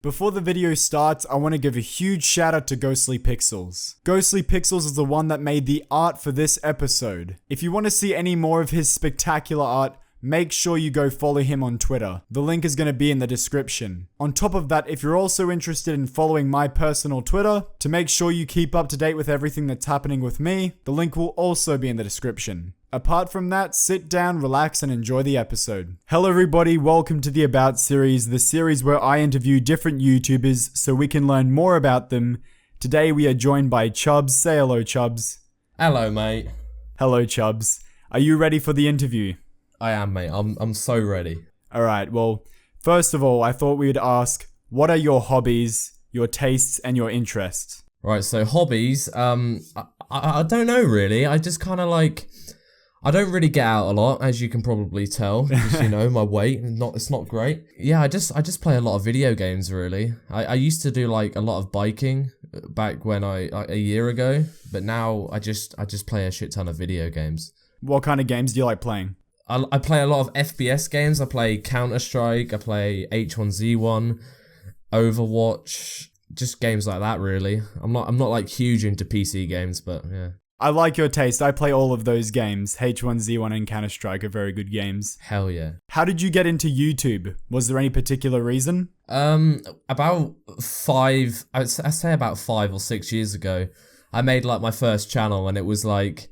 Before the video starts, I want to give a huge shout out to Ghostly Pixels. Ghostly Pixels is the one that made the art for this episode. If you want to see any more of his spectacular art, make sure you go follow him on Twitter. The link is going to be in the description. On top of that, if you're also interested in following my personal Twitter, to make sure you keep up to date with everything that's happening with me, the link will also be in the description. Apart from that, sit down, relax, and enjoy the episode. Hello everybody, welcome to the About series, the series where I interview different YouTubers so we can learn more about them. Today we are joined by Chubbs. Say hello, Chubbs. Hello, mate. Hello, Chubbs. Are you ready for the interview? I am, mate. I'm so ready. Alright, well, first of all, I thought we would ask, what are your hobbies, your tastes, and your interests? Right, so hobbies, I don't know really. I just kind of like... I don't really get out a lot, as you can probably tell. Just, you know, my weight, it's not great. Yeah, I just play a lot of video games, really. I used to do like a lot of biking back when a year ago, but now I just play a shit ton of video games. What kind of games do you like playing? I play a lot of FPS games. I play Counter-Strike, I play H1Z1, Overwatch, just games like that, really. I'm not like huge into PC games, but yeah. I like your taste. I play all of those games. H1Z1 and Counter-Strike are very good games. Hell yeah. How did you get into YouTube? Was there any particular reason? About I'd say about 5 or 6 years ago, I made like my first channel, and it was like,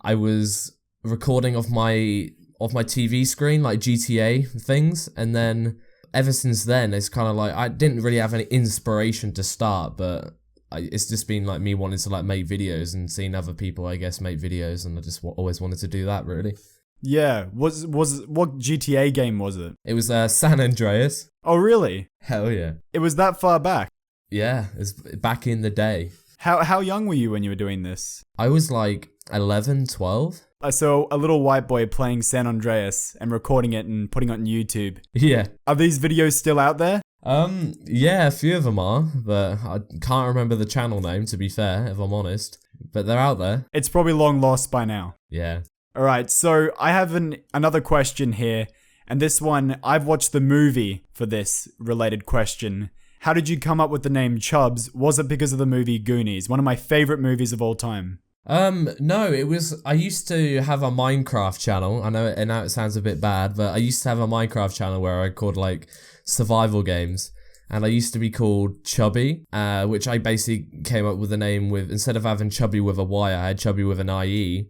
I was recording of my TV screen, like GTA things, and then ever since then, it's kind of like, I didn't really have any inspiration to start, but it's just been like me wanting to like make videos and seeing other people, I guess, make videos, and I just always wanted to do that, really. Yeah. What GTA game was it? It was San Andreas. Oh, really? Hell yeah. It was that far back? Yeah, it's back in the day. How young were you when you were doing this? I was like 11, 12. So a little white boy playing San Andreas and recording it and putting it on YouTube. Yeah. Are these videos still out there? Yeah, a few of them are, but I can't remember the channel name, to be fair, if I'm honest. But they're out there. It's probably long lost by now. Yeah. Alright, so I have another question here, and this one, I've watched the movie for this related question. How did you come up with the name Chubbs? Was it because of the movie Goonies? One of my favorite movies of all time. No, it was, I used to have a Minecraft channel. I know it sounds a bit bad, but I used to have a Minecraft channel where I called like survival games, and I used to be called Chubby, which I basically came up with a name with, instead of having Chubby with a Y, I had Chubby with an IE,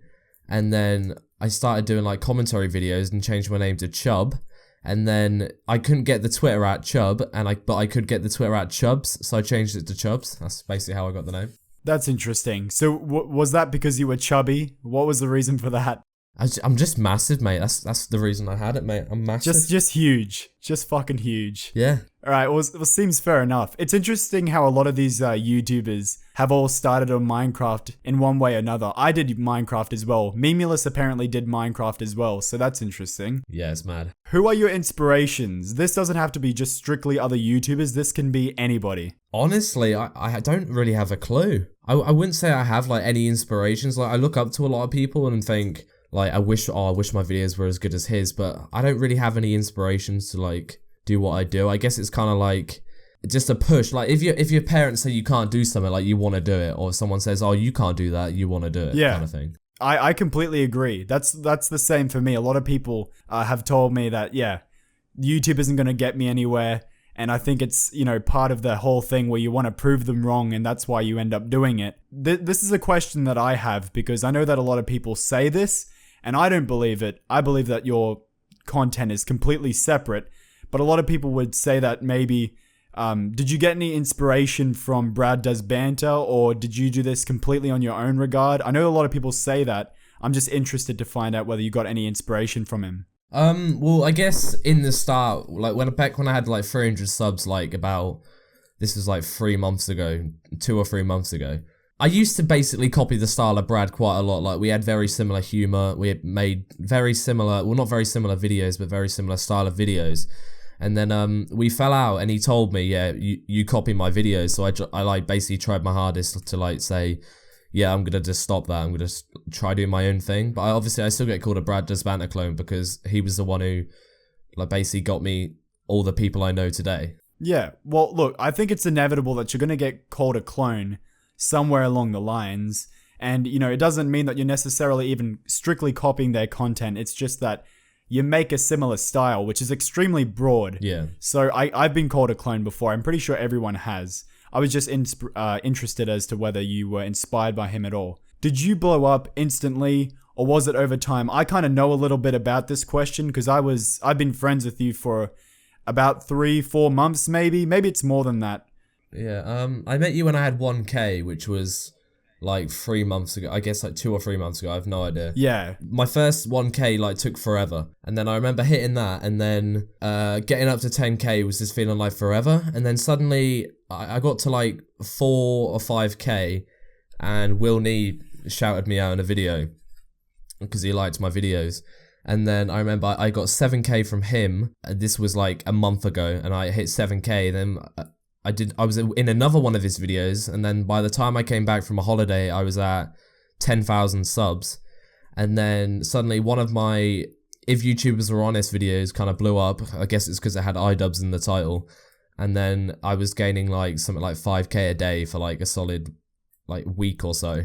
and then I started doing like commentary videos and changed my name to Chubb, and then I couldn't get the Twitter at Chubb, but I could get the Twitter at Chubbs, so I changed it to Chubbs. That's basically how I got the name. That's interesting. So was that because you were chubby? What was the reason for that? I'm just massive, mate. That's the reason I had it, mate. I'm massive. Just huge. Just fucking huge. Yeah. Alright, well, it seems fair enough. It's interesting how a lot of these YouTubers have all started on Minecraft in one way or another. I did Minecraft as well. Memulus apparently did Minecraft as well, so that's interesting. Yeah, it's mad. Who are your inspirations? This doesn't have to be just strictly other YouTubers. This can be anybody. Honestly, I don't really have a clue. I wouldn't say I have like any inspirations. Like, I look up to a lot of people and think, like, I wish my videos were as good as his, but I don't really have any inspirations to like do what I do. I guess it's kind of like just a push. Like, if your parents say you can't do something, like, you want to do it, or if someone says, oh, you can't do that, you want to do it, yeah, kind of thing. I completely agree. That's the same for me. A lot of people have told me that, yeah, YouTube isn't going to get me anywhere. And I think it's, you know, part of the whole thing where you want to prove them wrong, and that's why you end up doing it. This is a question that I have, because I know that a lot of people say this, and I don't believe it. I believe that your content is completely separate. But a lot of people would say that maybe, did you get any inspiration from Brad Does Banter, or did you do this completely on your own regard? I know a lot of people say that. I'm just interested to find out whether you got any inspiration from him. Well, I guess in the start, like back when I had like 300 subs, like this was like 3 months ago, 2 or 3 months ago. I used to basically copy the style of Brad quite a lot. Like, we had very similar humor. We had made very similar, well, not very similar videos, but very similar style of videos. And then we fell out, and he told me, yeah, you copy my videos. So I like basically tried my hardest to like say, yeah, I'm gonna just stop that. I'm gonna just try doing my own thing. But I still get called a Brad Does Banter clone, because he was the one who like basically got me all the people I know today. Yeah, well, look, I think it's inevitable that you're going to get called a clone somewhere along the lines. And, it doesn't mean that you're necessarily even strictly copying their content. It's just that you make a similar style, which is extremely broad. Yeah. So I've been called a clone before. I'm pretty sure everyone has. I was just interested as to whether you were inspired by him at all. Did you blow up instantly, or was it over time? I kind of know a little bit about this question because I've been friends with you for about 3-4 months, maybe it's more than that. Yeah. I met you when I had 1K, which was like 3 months ago. I guess like 2 or 3 months ago. I have no idea. Yeah. My first 1K like took forever, and then I remember hitting that, and then getting up to 10K was just feeling like forever, and then suddenly I got to like 4 or 5K, and Will Nee shouted me out in a video because he liked my videos. And then I remember I got 7K from him. This was like a month ago, and I hit 7K. Then I was in another one of his videos, and then by the time I came back from a holiday, I was at 10,000 subs. And then suddenly one of my If YouTubers Were Honest videos kind of blew up. I guess it's because it had iDubbbz in the title. And then I was gaining like something like 5K a day for like a solid like week or so.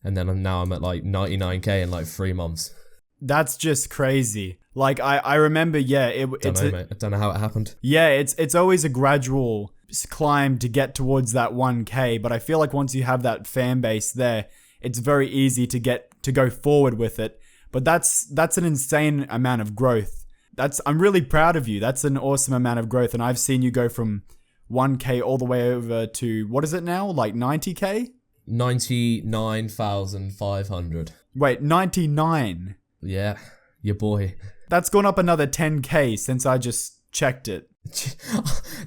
And then now I'm at like 99K in like 3 months. That's just crazy. Like I remember, yeah, Mate. I don't know how it happened. Yeah, it's always a gradual climb to get towards that 1K, but I feel like once you have that fan base there, it's very easy to go forward with it. But that's an insane amount of growth. I'm really proud of you. That's an awesome amount of growth, and I've seen you go from 1K all the way over to, what is it now? Like 90K? 99,500. Wait, 99? Yeah, your boy. That's gone up another 10K since I just checked it.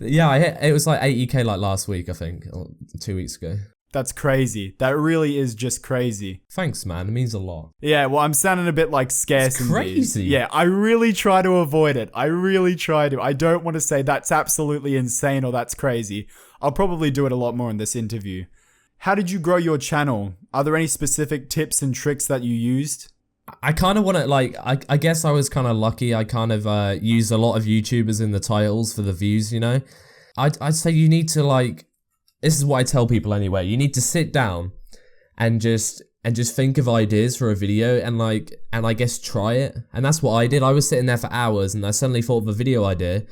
Yeah, it was like 80K like last week, I think, or 2 weeks ago. That's crazy. That really is just crazy. Thanks, man. It means a lot. Yeah, well, I'm sounding a bit like scarce. It's crazy. Yeah, I really try to avoid it. I really try to. I don't want to say that's absolutely insane or that's crazy. I'll probably do it a lot more in this interview. How did you grow your channel? Are there any specific tips and tricks that you used? I kind of want to, like, I guess I was kind of lucky. I kind of used a lot of YouTubers in the titles for the views, I'd say you need to, like, this is what I tell people anyway. You need to sit down and just think of ideas for a video and I guess try it. And that's what I did. I was sitting there for hours and I suddenly thought of a video idea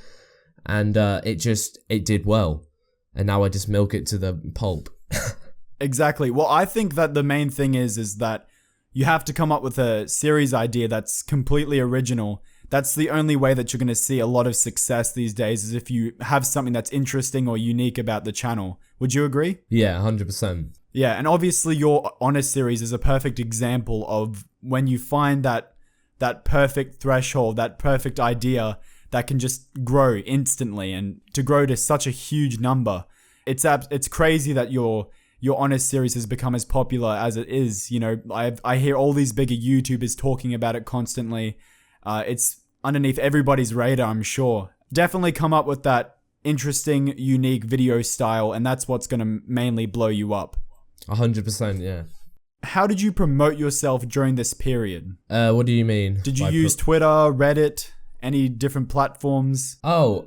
and it did well. And now I just milk it to the pulp. Exactly. Well, I think that the main thing is that you have to come up with a series idea that's completely original. That's the only way that you're going to see a lot of success these days, is if you have something that's interesting or unique about the channel. Would you agree? Yeah, 100%. Yeah, and obviously your Honest series is a perfect example of when you find that perfect threshold, that perfect idea that can just grow instantly, and to grow to such a huge number. It's crazy that your Honest series has become as popular as it is. I hear all these bigger YouTubers talking about it constantly. It's underneath everybody's radar, I'm sure. Definitely come up with that interesting, unique video style, and that's what's going to mainly blow you up. 100%, yeah. How did you promote yourself during this period? What do you mean? Did you use Twitter, Reddit, any different platforms? Oh,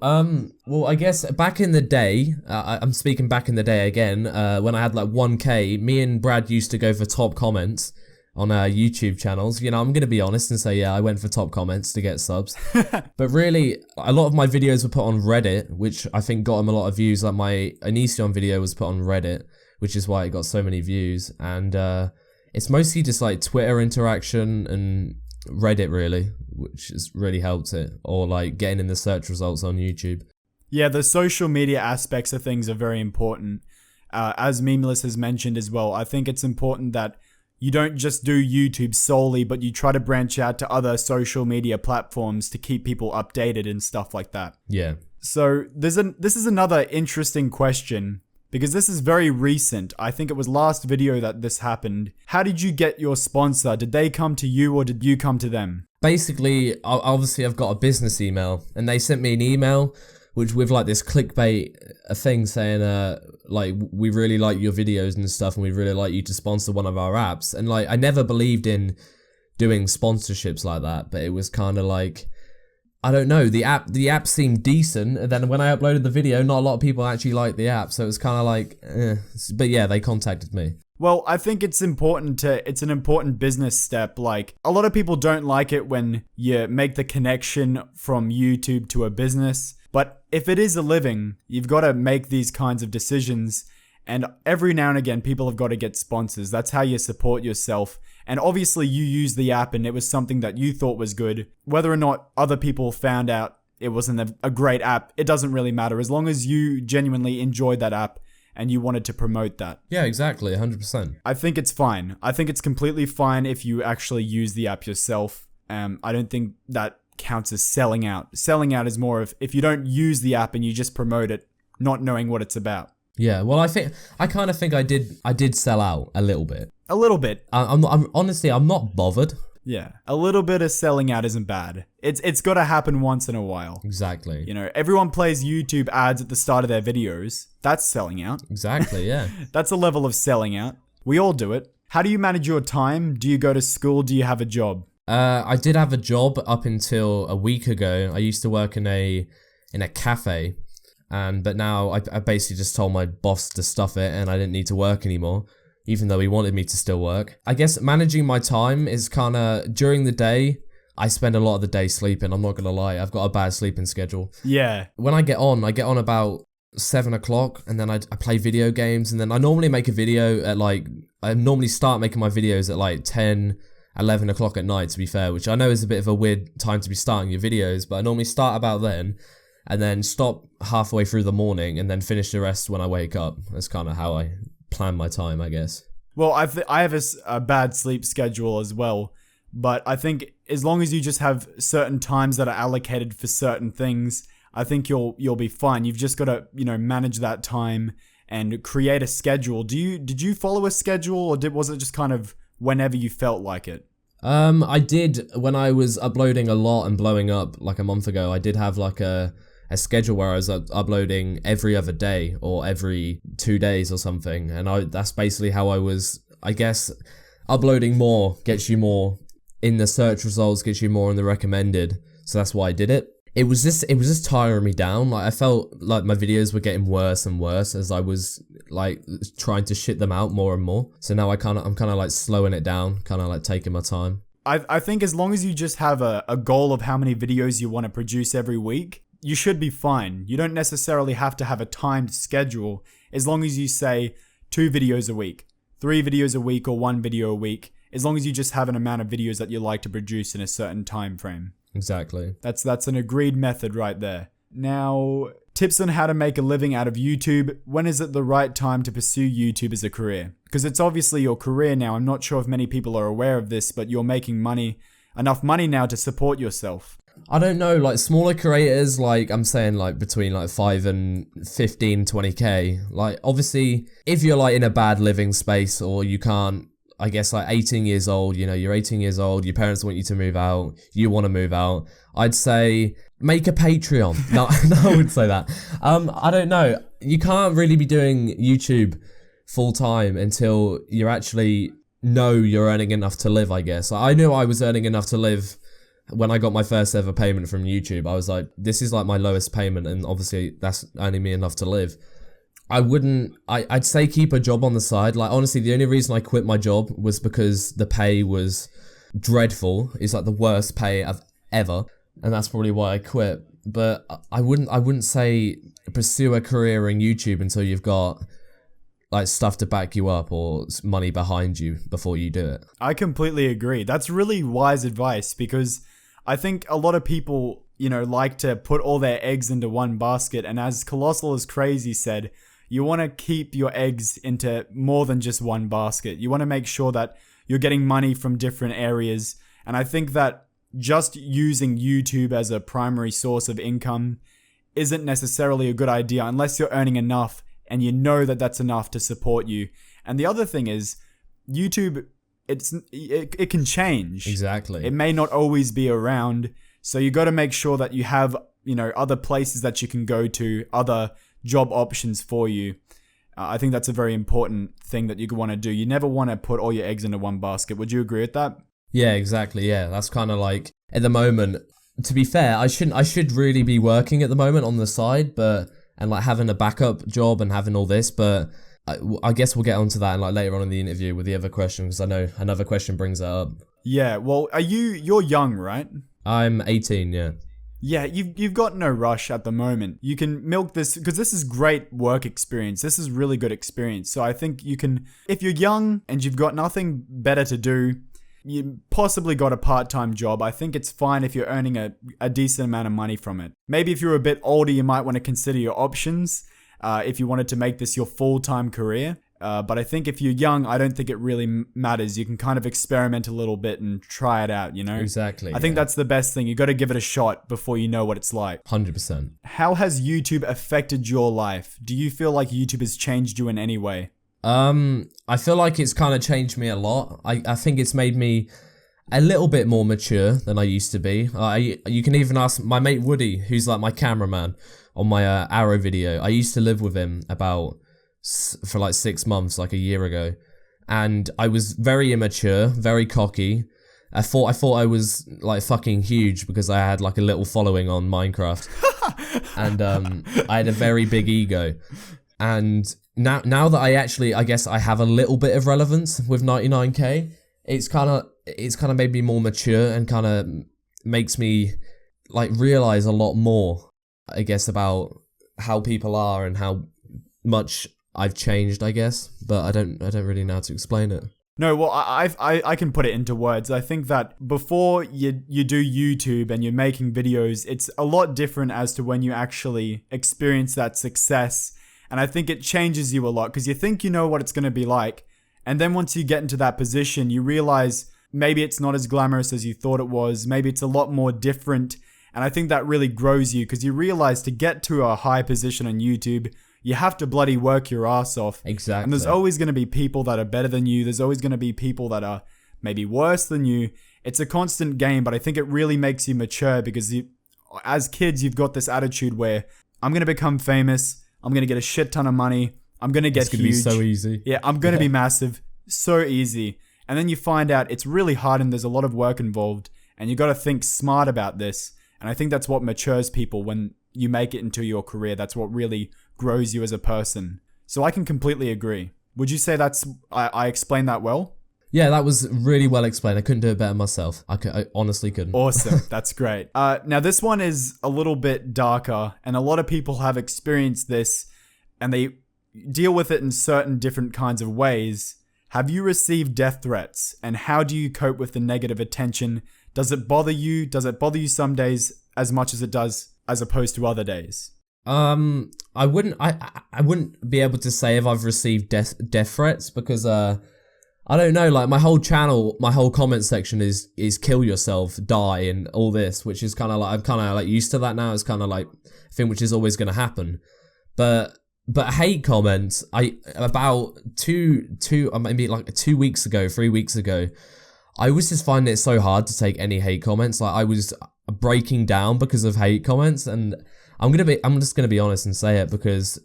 well, I guess back in the day, I'm speaking back in the day again, when I had like 1K, me and Brad used to go for top comments on our YouTube channels. I'm going to be honest and say, yeah, I went for top comments to get subs. But really, a lot of my videos were put on Reddit, which I think got him a lot of views. Like my Onision video was put on Reddit, which is why it got so many views. And it's mostly just like Twitter interaction and Reddit, really, which has really helped it. Or like getting in the search results on YouTube. Yeah, the social media aspects of things are very important. As Memeless has mentioned as well, I think it's important that you don't just do YouTube solely, but you try to branch out to other social media platforms to keep people updated and stuff like that. Yeah. So this is another interesting question, because this is very recent. I think it was last video that this happened. How did you get your sponsor? Did they come to you or did you come to them? Basically, obviously I've got a business email and they sent me an email which with like this clickbait thing saying like, we really like your videos and stuff and we'd really like you to sponsor one of our apps. And like, I never believed in doing sponsorships like that, but it was kind of like, I don't know, the app seemed decent, and then when I uploaded the video, not a lot of people actually liked the app, so it was kind of like, but yeah, they contacted me. Well, I think it's an important business step. Like, a lot of people don't like it when you make the connection from YouTube to a business. But if it is a living, you've got to make these kinds of decisions. And every now and again, people have got to get sponsors. That's how you support yourself. And obviously you used the app and it was something that you thought was good. Whether or not other people found out it wasn't a great app, it doesn't really matter. As long as you genuinely enjoyed that app and you wanted to promote that. Yeah, exactly, 100%. I think it's fine. I think it's completely fine if you actually use the app yourself. I don't think that counts as selling out. Selling out is more of if you don't use the app and you just promote it, not knowing what it's about. Yeah, well, I kind of think I did sell out a little bit. A little bit. I'm honestly, I'm not bothered. Yeah, a little bit of selling out isn't bad. It's got to happen once in a while. Exactly. You know, everyone plays YouTube ads at the start of their videos. That's selling out. Exactly, yeah. That's a level of selling out. We all do it. How do you manage your time? Do you go to school? Do you have a job? I did have a job up until a week ago. I used to work in a cafe, but now I basically just told my boss to stuff it, and I didn't need to work anymore, even though he wanted me to still work. I guess managing my time is kind of, during the day, I spend a lot of the day sleeping. I'm not gonna lie, I've got a bad sleeping schedule. Yeah. When I get on about 7 o'clock, and then I play video games, and then I normally make a video at I normally start making my videos at 10, 11 o'clock at night, to be fair, which I know is a bit of a weird time to be starting your videos, but I normally start about then, and then stop halfway through the morning, and then finish the rest when I wake up. That's kind of how I plan my time, I guess. Well, I have a bad sleep schedule as well, but I think as long as you just have certain times that are allocated for certain things, I think you'll be fine. You've just got to, manage that time and create a schedule. Did you follow a schedule, or was it just kind of whenever you felt like it? I did, when I was uploading a lot and blowing up like a month ago, I did have like a schedule where I was uploading every other day or every 2 days or something, and that's basically how I was. I guess uploading more gets you more in the search results, gets you more in the recommended, so that's why I did it. It was just tiring me down. Like, I felt like my videos were getting worse and worse as I was like trying to shit them out more and more. So now I'm kind of like slowing it down, kind of like taking my time. I think as long as you just have a goal of how many videos you want to produce every week, you should be fine. You don't necessarily have to have a timed schedule, as long as you say 2 videos a week, 3 videos a week, or 1 video a week, as long as you just have an amount of videos that you like to produce in a certain time frame. Exactly. That's an agreed method right there. Now, tips on how to make a living out of YouTube. When is it the right time to pursue YouTube as a career? Because it's obviously your career now. I'm not sure if many people are aware of this, but you're making enough money now to support yourself. I don't know, like smaller creators, like I'm saying like between like 5 and 15, 20k. Like obviously if you're like in a bad living space, or you can't, I guess like 18 years old, you're 18 years old, your parents want you to move out, you want to move out, I'd say make a Patreon. No, I wouldn't say that. I don't know. You can't really be doing YouTube full time until you actually know you're earning enough to live, I guess. I knew I was earning enough to live when I got my first ever payment from YouTube. I was like, this is like my lowest payment, and obviously that's earning me enough to live. I'd say keep a job on the side. Like, honestly, the only reason I quit my job was because the pay was dreadful. It's like the worst pay I've ever, and that's probably why I quit. But I wouldn't say pursue a career in YouTube until you've got like stuff to back you up or money behind you before you do it. I completely agree. That's really wise advice, because I think a lot of people, like to put all their eggs into one basket. And as Colossal as Crazy said, you want to keep your eggs into more than just one basket. You want to make sure that you're getting money from different areas. And I think that just using YouTube as a primary source of income isn't necessarily a good idea unless you're earning enough and you know that that's enough to support you. And the other thing is, YouTube, it can change. Exactly. It may not always be around. So you got to make sure that you have, other places that you can go to, other job options for you. I think that's a very important thing that you want to do. You never want to put all your eggs into one basket. Would you agree with that? Yeah, exactly. Yeah, that's kind of like, at the moment, to be fair, I should really be working at the moment on the side, and like having a backup job and having all this, but I guess we'll get onto that and like later on in the interview with the other question, because I know another question brings that up. Yeah, well, you're young, right? I'm 18, yeah. Yeah, you've got no rush at the moment. You can milk this, because this is great work experience. This is really good experience. So I think you can, if you're young and you've got nothing better to do, you possibly got a part-time job. I think it's fine if you're earning a decent amount of money from it. Maybe if you're a bit older, you might want to consider your options if you wanted to make this your full-time career. But I think if you're young, I don't think it really matters. You can kind of experiment a little bit and try it out, you know? Exactly. I think that's the best thing. You got to give it a shot before you know what it's like. 100%. How has YouTube affected your life? Do you feel like YouTube has changed you in any way? I feel like it's kind of changed me a lot. I think it's made me a little bit more mature than I used to be. You can even ask my mate Woody, who's like my cameraman on my Arrow video. I used to live with him for like 6 months, like a year ago, and I was very immature, very cocky. I thought I was like fucking huge because I had like a little following on Minecraft, and I had a very big ego. And now that I guess I have a little bit of relevance with 99k, it's kind of made me more mature and kind of makes me like realize a lot more, I guess, about how people are and how much I've changed, I guess, but I don't really know how to explain it. No, well, I can put it into words. I think that before you do YouTube and you're making videos, it's a lot different as to when you actually experience that success. And I think it changes you a lot because you think you know what it's going to be like. And then once you get into that position, you realize maybe it's not as glamorous as you thought it was. Maybe it's a lot more different. And I think that really grows you because you realize to get to a high position on YouTube, you have to bloody work your ass off. Exactly. And there's always going to be people that are better than you. There's always going to be people that are maybe worse than you. It's a constant game, but I think it really makes you mature because as kids, you've got this attitude where I'm going to become famous. I'm going to get a shit ton of money. I'm going to get huge. It's going to be so easy. Yeah, I'm going to be massive. So easy. And then you find out it's really hard and there's a lot of work involved. And you got to think smart about this. And I think that's what matures people when you make it into your career. That's what really grows you as a person. So I can completely agree. Would you say I explained that well? Yeah, that was really well explained. I couldn't do it better myself. I honestly couldn't. Awesome. That's great. Now this one is a little bit darker and a lot of people have experienced this and they deal with it in certain different kinds of ways. Have you received death threats and how do you cope with the negative attention? Does it bother you? Does it bother you some days as much as it does as opposed to other days? I wouldn't be able to say if I've received death threats because I don't know, like my whole channel, my whole comment section is kill yourself, die, and all this, which is kind of like I'm kind of like used to that now. It's kind of like a thing which is always going to happen, but hate comments. About maybe like 2 weeks ago, 3 weeks ago, I was just finding it so hard to take any hate comments. Like I was breaking down because of hate comments, and I'm just gonna be honest and say it because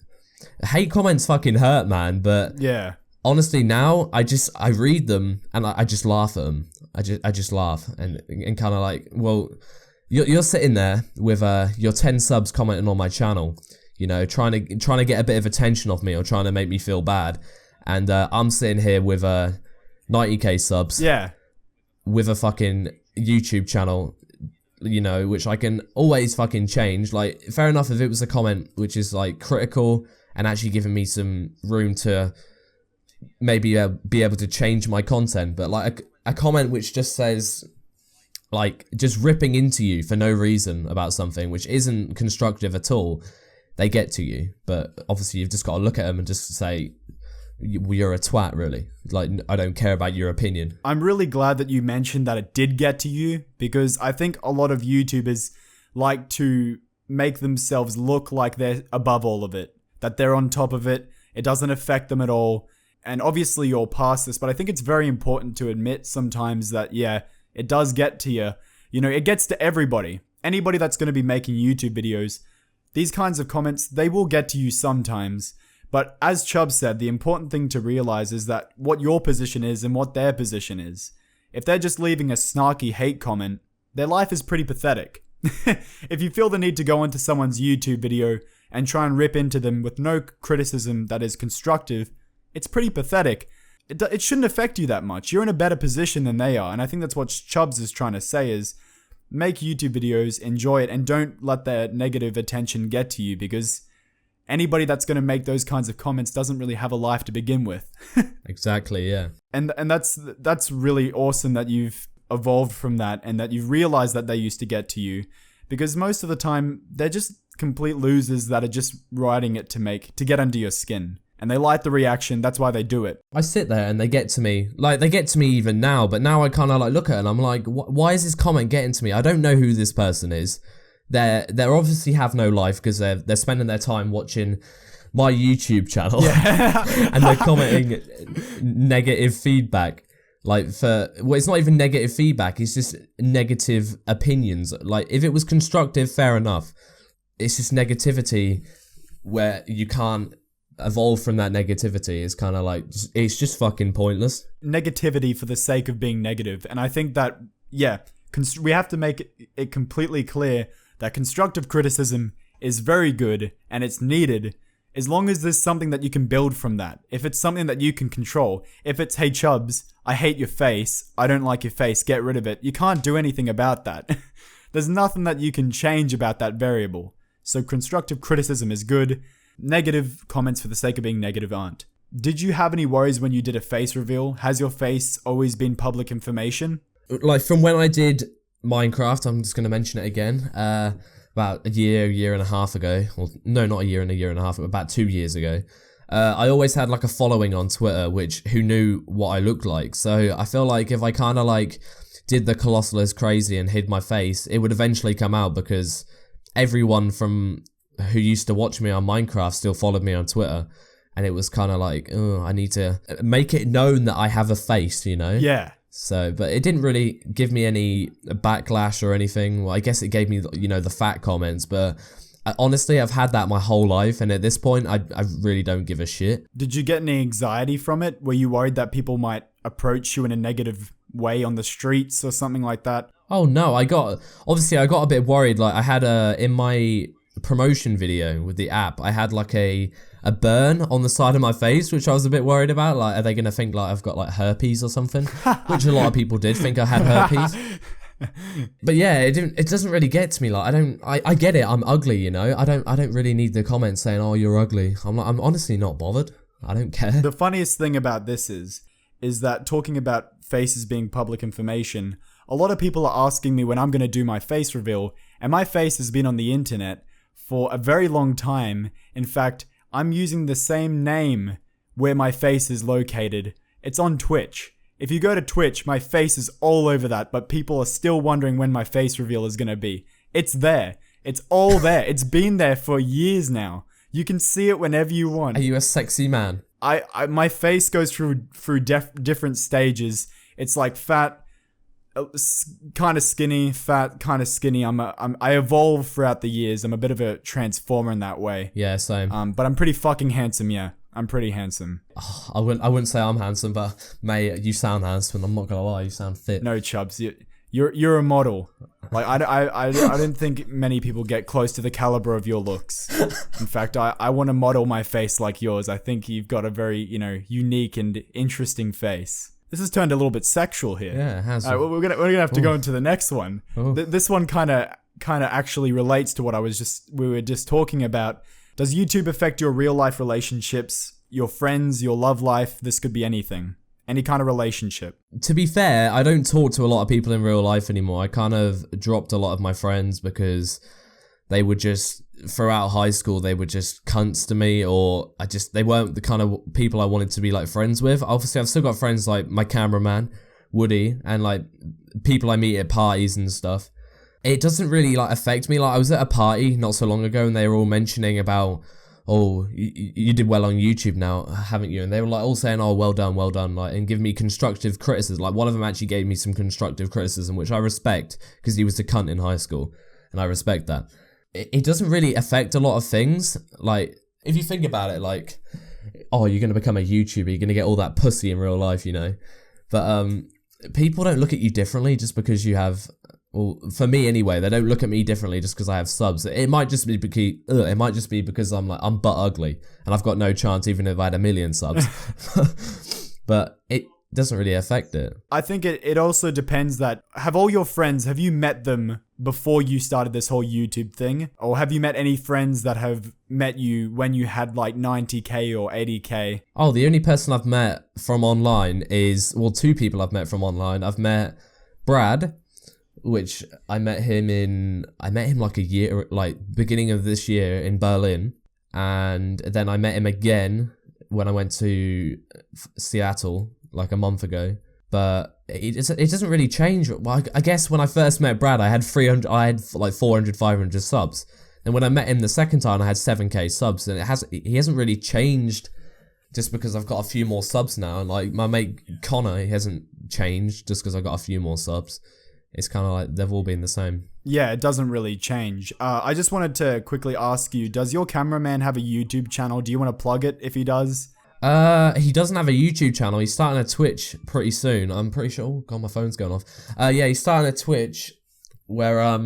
hate comments fucking hurt, man. But yeah. Honestly, now I read them and I just laugh at them. I just laugh and kind of like, well, you're sitting there with your 10 subs commenting on my channel, you know, trying to get a bit of attention off me or trying to make me feel bad, and I'm sitting here with 90k subs, yeah, with a fucking YouTube channel, you know, which I can always fucking change. Like, fair enough if it was a comment which is like critical and actually giving me some room to maybe be able to change my content, but like a comment which just says like just ripping into you for no reason about something which isn't constructive at all, they get to you. But obviously you've just got to look at them and just say you're a twat, really. Like, I don't care about your opinion. I'm really glad that you mentioned that it did get to you, because I think a lot of YouTubers like to make themselves look like they're above all of it, that they're on top of it, it doesn't affect them at all. And obviously you're past this, but I think it's very important to admit sometimes that, yeah, it does get to you. You know, it gets to everybody. Anybody that's going to be making YouTube videos, these kinds of comments, they will get to you sometimes. But as Chubbs said, the important thing to realize is that what your position is and what their position is. If they're just leaving a snarky hate comment, their life is pretty pathetic. If you feel the need to go into someone's YouTube video and try and rip into them with no criticism that is constructive, it's pretty pathetic. It shouldn't affect you that much. You're in a better position than they are. And I think that's what Chubbs is trying to say is make YouTube videos, enjoy it, and don't let that negative attention get to you, because anybody that's going to make those kinds of comments doesn't really have a life to begin with. Exactly, yeah. And that's really awesome that you've evolved from that and that you've realized that they used to get to you, because most of the time they're just complete losers that are just writing it to get under your skin. And they like the reaction, that's why they do it. I sit there and they get to me. Like, they get to me even now, but now I kind of like look at it and I'm like, why is this comment getting to me? I don't know who this person is. They obviously have no life because they're spending their time watching my YouTube channel. Yeah. And they're commenting negative feedback. Like, it's not even negative feedback, it's just negative opinions. Like, if it was constructive, fair enough. It's just negativity where you can't evolve from that negativity. Is kind of like, it's just fucking pointless. Negativity for the sake of being negative. And I think that, yeah, we have to make it completely clear that constructive criticism is very good and it's needed, as long as there's something that you can build from that. If it's something that you can control, if it's, hey Chubbs, I hate your face, I don't like your face, get rid of it, you can't do anything about that. There's nothing that you can change about that variable. So constructive criticism is good. Negative comments for the sake of being negative aren't. Did you have any worries when you did a face reveal? Has your face always been public information? Like, from when I did Minecraft, I'm just going to mention it again, about a year and a half ago, or no, not a year and a half, but about 2 years ago, I always had like a following on Twitter, who knew what I looked like. So I feel like if I kind of like did the Colossal is crazy and hid my face, it would eventually come out, because everyone from who used to watch me on Minecraft still followed me on Twitter. And it was kind of like, oh, I need to make it known that I have a face, you know? Yeah. So, but it didn't really give me any backlash or anything. Well, I guess it gave me, you know, the fat comments, but honestly, I've had that my whole life. And at this point, I really don't give a shit. Did you get any anxiety from it? Were you worried that people might approach you in a negative way on the streets or something like that? Oh, no, I got a bit worried. Like, I had in my promotion video with the app, I had like a burn on the side of my face, which I was a bit worried about. Like, are they gonna think like I've got like herpes or something? Which a lot of people did think I had herpes. But yeah, it doesn't really get to me. Like, I get it, I'm ugly, you know. I don't really need the comments saying, oh, you're ugly. I'm honestly not bothered. I don't care. The funniest thing about this is that talking about faces being public information, a lot of people are asking me when I'm gonna do my face reveal, and my face has been on the internet for a very long time. In fact, I'm using the same name where my face is located. It's on Twitch. If you go to Twitch, my face is all over that, but people are still wondering when my face reveal is gonna be. It's there. It's all there. It's been there for years now. You can see it whenever you want. Are you a sexy man? My face goes through different stages. It's like fat, kind of skinny, fat, kind of skinny. I evolve throughout the years. I'm a bit of a transformer in that way. Yeah, same. But I'm pretty fucking handsome. Yeah, I'm pretty handsome. Oh, I wouldn't say I'm handsome, but mate, you sound handsome. I'm not gonna lie, you sound fit. No, Chubbs, you're a model. Like, I don't think many people get close to the caliber of your looks. In fact, I want to model my face like yours. I think you've got a very, you know, unique and interesting face. This has turned a little bit sexual here. Yeah, it has. We're gonna have to go into the next one. This one kind of actually relates to what we were just talking about. Does YouTube affect your real life relationships, your friends, your love life? This could be anything, any kind of relationship. To be fair, I don't talk to a lot of people in real life anymore. I kind of dropped a lot of my friends because they would just, throughout high school, they were just cunts to me, or they weren't the kind of people I wanted to be like friends with. Obviously, I've still got friends like my cameraman, Woody, and like people I meet at parties and stuff. It doesn't really like affect me. Like, I was at a party not so long ago and they were all mentioning about, oh, you did well on YouTube now, haven't you? And they were like all saying, oh, well done, like, and giving me constructive criticism. Like, one of them actually gave me some constructive criticism, which I respect, because he was a cunt in high school, and I respect that. It doesn't really affect a lot of things. Like, if you think about it, like, oh, you're going to become a YouTuber, you're going to get all that pussy in real life, you know? But people don't look at you differently just because you have well, for me anyway, they don't look at me differently just because I have subs. It might just be because I'm butt ugly and I've got no chance even if I had 1 million subs. But it doesn't really affect it. I think it also depends that, have all your friends, have you met them before you started this whole YouTube thing? Or have you met any friends that have met you when you had like 90k or 80k? Oh, the only person I've met from online is, well, 2 people I've met from online. I've met Brad, which I met him like a year, like beginning of this year in Berlin. And then I met him again when I went to Seattle like a month ago. But it doesn't really change. Well, I guess when I first met Brad, I had like 400, 500 subs. And when I met him the second time, I had 7k subs. And he hasn't really changed just because I've got a few more subs now. And like my mate Connor, he hasn't changed just because I got a few more subs. It's kind of like they've all been the same. Yeah, it doesn't really change. I just wanted to quickly ask you, does your cameraman have a YouTube channel? Do you want to plug it if he does? He doesn't have a YouTube channel. He's starting a Twitch pretty soon. I'm pretty sure. Oh god, my phone's going off. Yeah, he's starting a Twitch where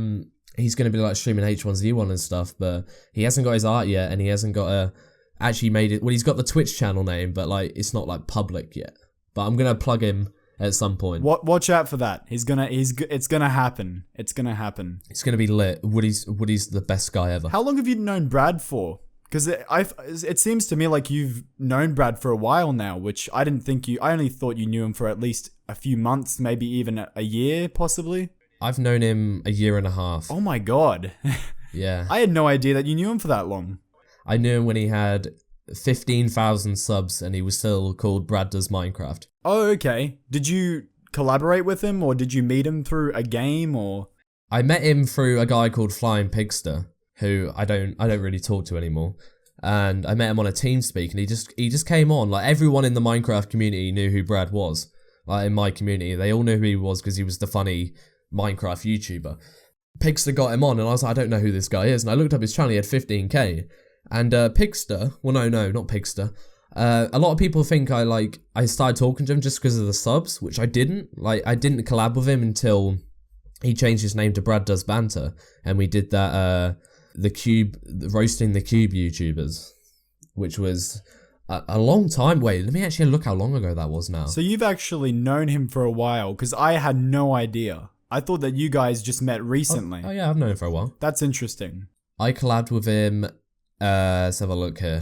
he's gonna be like streaming H1Z1 and stuff, but he hasn't got his art yet, and he hasn't got actually made it. Well, he's got the Twitch channel name, but like it's not like public yet. But I'm gonna plug him at some point. Watch out for that. It's gonna happen. It's gonna happen. It's gonna be lit. Woody's the best guy ever. How long have you known Brad for? Because it seems to me like you've known Brad for a while now, which I didn't think I only thought you knew him for at least a few months, maybe even a year, possibly. I've known him a year and a half. Oh my god. Yeah. I had no idea that you knew him for that long. I knew him when he had 15,000 subs and he was still called Brad Does Minecraft. Oh, okay. Did you collaborate with him, or did you meet him through a game, or? I met him through a guy called Flying Pigster, who I don't really talk to anymore. And I met him on a TeamSpeak, and he just came on. Like, everyone in the Minecraft community knew who Brad was. Like, in my community, they all knew who he was because he was the funny Minecraft YouTuber. Pigster got him on, and I was like, I don't know who this guy is. And I looked up his channel, he had 15k. And Pigster, well, no, not Pigster. A lot of people think I started talking to him just because of the subs, which I didn't. Like, I didn't collab with him until he changed his name to Brad Does Banter, and we did that roasting the Cube YouTubers, which was a long time. Wait, let me actually look how long ago that was now. So you've actually known him for a while, because I had no idea. I thought that you guys just met recently. Oh yeah, I've known him for a while. That's interesting. I collabed with him. Let's have a look here.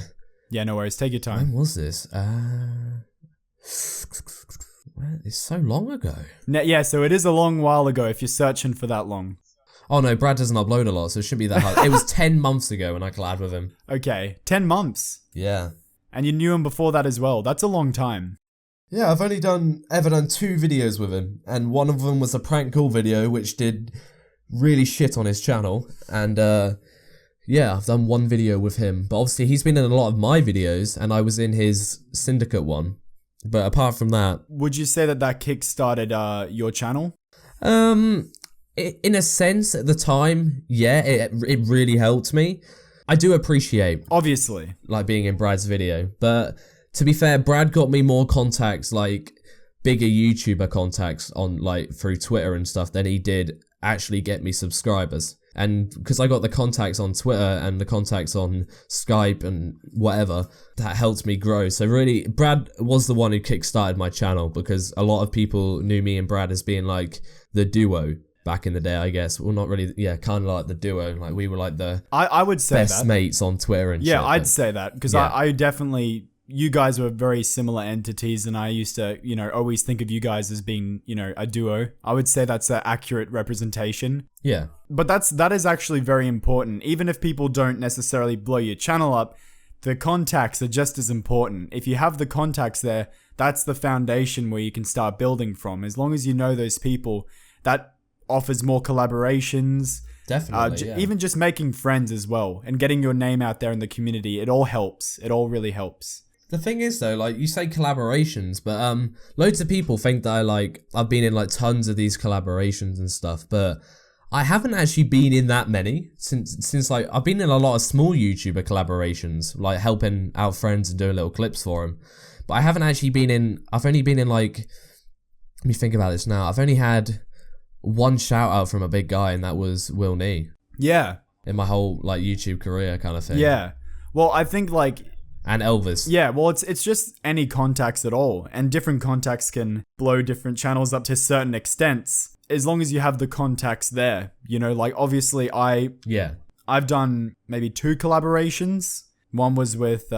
Yeah, no worries. Take your time. When was this? It's so long ago. Yeah, so it is a long while ago if you're searching for that long. Oh no, Brad doesn't upload a lot, so it shouldn't be that hard. It was 10 months ago when I collabed with him. Okay, 10 months. Yeah. And you knew him before that as well. That's a long time. Yeah, I've only ever done 2 videos with him, and one of them was a prank call video, which did really shit on his channel, and yeah, I've done 1 video with him, but obviously he's been in a lot of my videos, and I was in his Syndicate one, but apart from that... Would you say that kick-started your channel? In a sense, at the time, yeah, it really helped me. I do appreciate... Obviously. Like, being in Brad's video, but to be fair, Brad got me more contacts, like, bigger YouTuber contacts on, like, through Twitter and stuff than he did actually get me subscribers. And because I got the contacts on Twitter and the contacts on Skype and whatever, that helped me grow. So really, Brad was the one who kickstarted my channel, because a lot of people knew me and Brad as being like the duo back in the day, I guess. Well, not really, yeah, kind of like the duo. Like, we were like the I would say best mates on Twitter and yeah, shit. I'd say that, because yeah. I definitely... You guys were very similar entities, and I used to, always think of you guys as being, a duo. I would say that's an accurate representation. Yeah. But that is actually very important. Even if people don't necessarily blow your channel up, the contacts are just as important. If you have the contacts there, that's the foundation where you can start building from. As long as you know those people, that offers more collaborations. Definitely, yeah. Even just making friends as well, and getting your name out there in the community. It all helps. It all really helps. The thing is though, like, you say collaborations, but loads of people think that I've been in like tons of these collaborations and stuff, but I haven't actually been in that many since like I've been in a lot of small YouTuber collaborations, like helping out friends and doing little clips for them. But I've only been in like, let me think about this now. I've only had one shout out from a big guy, and that was Will Nee. Yeah. In my whole like YouTube career kind of thing. Yeah. Well, I think like... And Elvis. Yeah, well, it's just any contacts at all. And different contacts can blow different channels up to certain extents. As long as you have the contacts there. You know, like obviously I've done maybe 2 collaborations. One was with,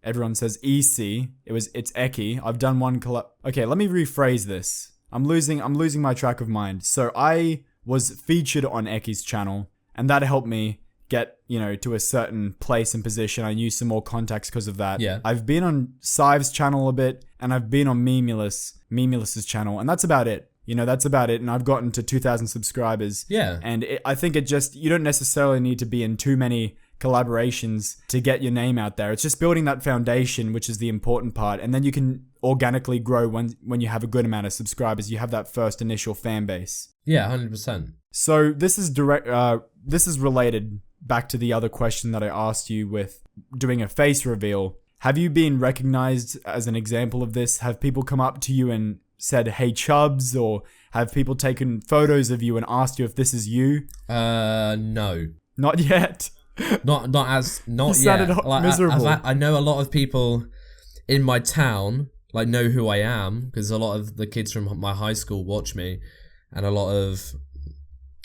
everyone says EC. It's Eki. I've done one Okay, let me rephrase this. I'm losing my track of mind. So I was featured on Eki's channel, and that helped me get, you know, to a certain place and position. I knew some more contacts because of that. Yeah. I've been on Sive's channel a bit, and I've been on Memulus's channel, and that's about it. You know, that's about it. And I've gotten to 2,000 subscribers. Yeah. And I think you don't necessarily need to be in too many collaborations to get your name out there. It's just building that foundation, which is the important part. And then you can organically grow when you have a good amount of subscribers. You have that first initial fan base. Yeah, 100%. So this is this is related back to the other question that I asked you with doing a face reveal. Have you been recognized as an example of this? Have people come up to you and said, "Hey Chubbs," or have people taken photos of you and asked you if this is you? No. Not yet. Not sounded yet. Like, miserable. I know a lot of people in my town like know who I am, because a lot of the kids from my high school watch me, and a lot of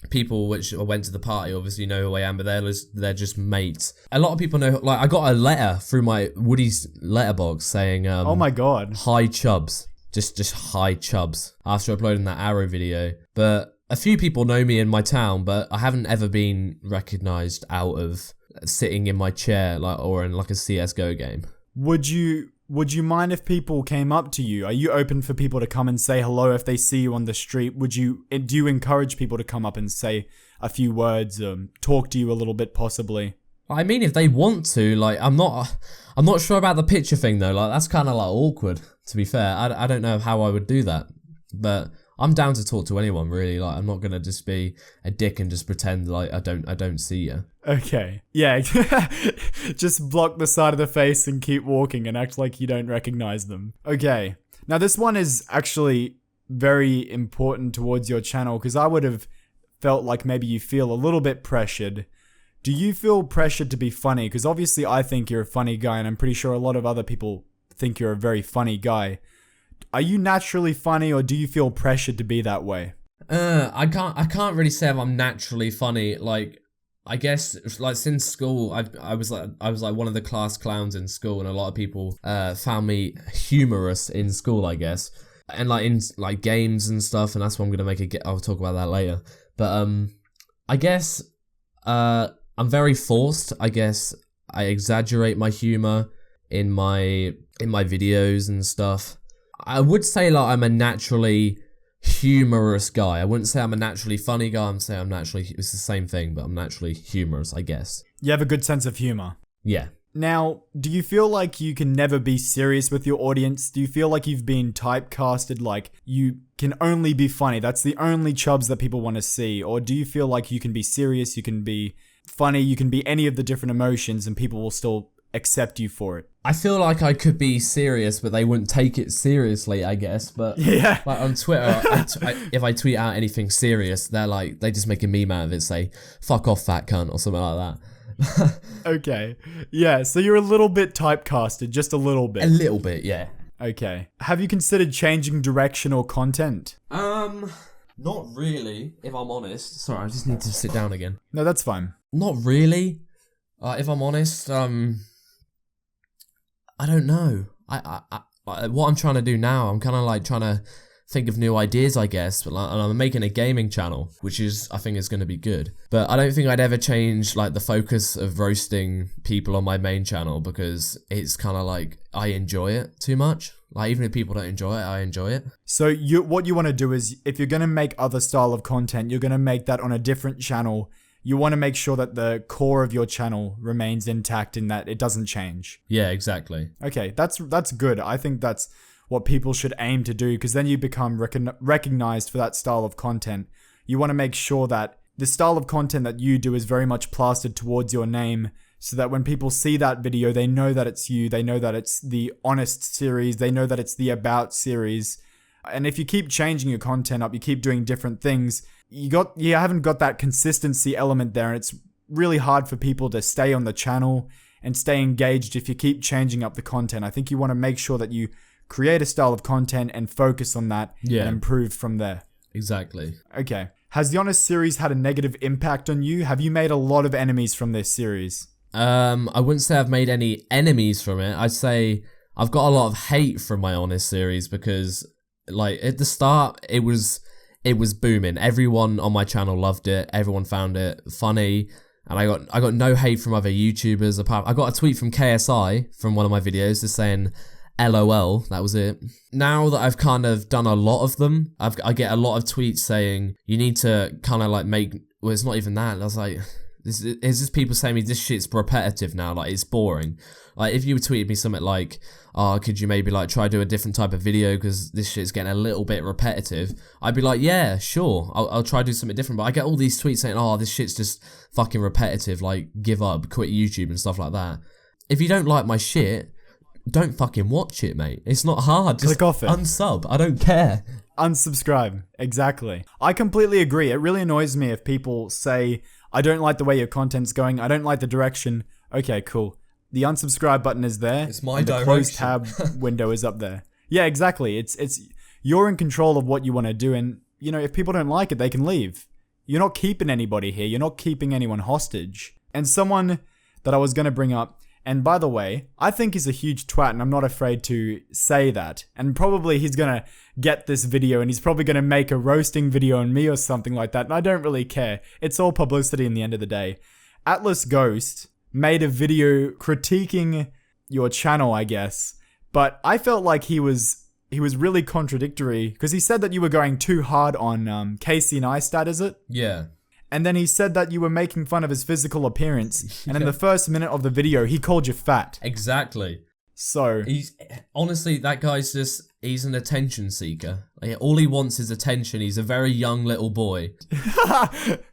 people which went to the party obviously know who I am, but they're just mates. A lot of people know. Like, I got a letter through my Woody's letterbox saying, "Oh my god, hi Chubbs." Just hi Chubbs, after uploading that Arrow video. But a few people know me in my town, but I haven't ever been recognized out of sitting in my chair or in like a CS:GO game. Would you mind if people came up to you? Are you open for people to come and say hello if they see you on the street? Do you encourage people to come up and say a few words, talk to you a little bit possibly? I mean, if they want to, like, I'm not sure about the picture thing though. Like, that's kind of like awkward, to be fair. I don't know how I would do that, but I'm down to talk to anyone really. Like, I'm not gonna just be a dick and just pretend like I don't see you. Okay. Yeah. Just block the side of the face and keep walking and act like you don't recognize them. Okay. Now this one is actually very important towards your channel, because I would have felt like maybe you feel a little bit pressured. Do you feel pressured to be funny? Because obviously I think you're a funny guy, and I'm pretty sure a lot of other people think you're a very funny guy. Are you naturally funny, or do you feel pressured to be that way? I can't really say if I'm naturally funny. Like, I guess like since school, I was like one of the class clowns in school, and a lot of people found me humorous in school, I guess, and like in like games and stuff. And that's what I'm gonna I'll talk about that later. But I guess I'm very forced. I guess I exaggerate my humor in my videos and stuff. I would say like I'm a naturally humorous guy. I wouldn't say I'm a naturally funny guy. I'm saying I'm naturally, it's the same thing, but I'm naturally humorous, I guess. You have a good sense of humor. Yeah. Now, do you feel like you can never be serious with your audience? Do you feel like you've been typecasted, like you can only be funny? That's the only Chubbs that people want to see. Or do you feel like you can be serious, you can be funny, you can be any of the different emotions, and people will still accept you for it? I feel like I could be serious, but they wouldn't take it seriously, I guess. But yeah, like on Twitter, if I tweet out anything serious, they just make a meme out of it, say "fuck off, fat cunt" or something like that. Okay, yeah. So you're a little bit typecasted, just a little bit. A little bit, yeah. Okay. Have you considered changing direction or content? Not really, if I'm honest. Sorry, I just need to sit down again. No, that's fine. Not really. If I'm honest, I don't know. I what I'm trying to do now, I'm kind of like trying to think of new ideas, I guess. But like, and I'm making a gaming channel, which I think is going to be good. But I don't think I'd ever change like the focus of roasting people on my main channel, because it's kind of like I enjoy it too much. Like, even if people don't enjoy it, I enjoy it. So what you want to do is, if you're going to make other style of content, you're going to make that on a different channel. You want to make sure that the core of your channel remains intact, in that it doesn't change. Yeah, exactly. Okay, that's good. I think that's what people should aim to do, because then you become recognized for that style of content. You want to make sure that the style of content that you do is very much plastered towards your name, so that when people see that video, they know that it's you, they know that it's the honest series, they know that it's the about series. And if you keep changing your content up, you keep doing different things, you haven't got that consistency element there, and it's really hard for people to stay on the channel and stay engaged if you keep changing up the content. I think you want to make sure that you create a style of content and focus on that and improve from there. Exactly. Okay. Has the Honest series had a negative impact on you? Have you made a lot of enemies from this series? I wouldn't say I've made any enemies from it. I'd say I've got a lot of hate from my Honest series because, like, at the start, it was booming. Everyone on my channel loved it. Everyone found it funny. And I got no hate from other YouTubers. I got a tweet from KSI from one of my videos just saying LOL. That was it. Now that I've kind of done a lot of them, I get a lot of tweets saying you need to kind of like make. Well, it's not even that. I was like, it's just people saying me this shit's repetitive now. Like, it's boring. Like, if you tweeted me something like, "Oh, could you maybe like try do a different type of video because this shit's getting a little bit repetitive," I'd be like, "Yeah, sure, I'll try do something different." But I get all these tweets saying, "Oh, this shit's just fucking repetitive. Like, give up, quit YouTube and stuff like that." If you don't like my shit, don't fucking watch it, mate. It's not hard. Just click off it. Unsub. I don't care. Unsubscribe. Exactly. I completely agree. It really annoys me if people say, "I don't like the way your content's going. I don't like the direction." Okay, cool. The unsubscribe button is there. It's my and the direction. closed tab window is up there. Yeah, exactly. It's you're in control of what you want to do, and you know, if people don't like it, they can leave. You're not keeping anybody here. You're not keeping anyone hostage. And someone that I was going to bring up, and by the way, I think he's a huge twat, and I'm not afraid to say that. And probably he's going to get this video, and he's probably going to make a roasting video on me or something like that, and I don't really care. It's all publicity in the end of the day. Atlas Ghost made a video critiquing your channel, I guess, but I felt like he was really contradictory because he said that you were going too hard on Casey Neistat, is it? Yeah. And then he said that you were making fun of his physical appearance, and in the first minute of the video, he called you fat. Exactly. So he's honestly, that guy's he's an attention seeker. Like, all he wants is attention. He's a very young little boy.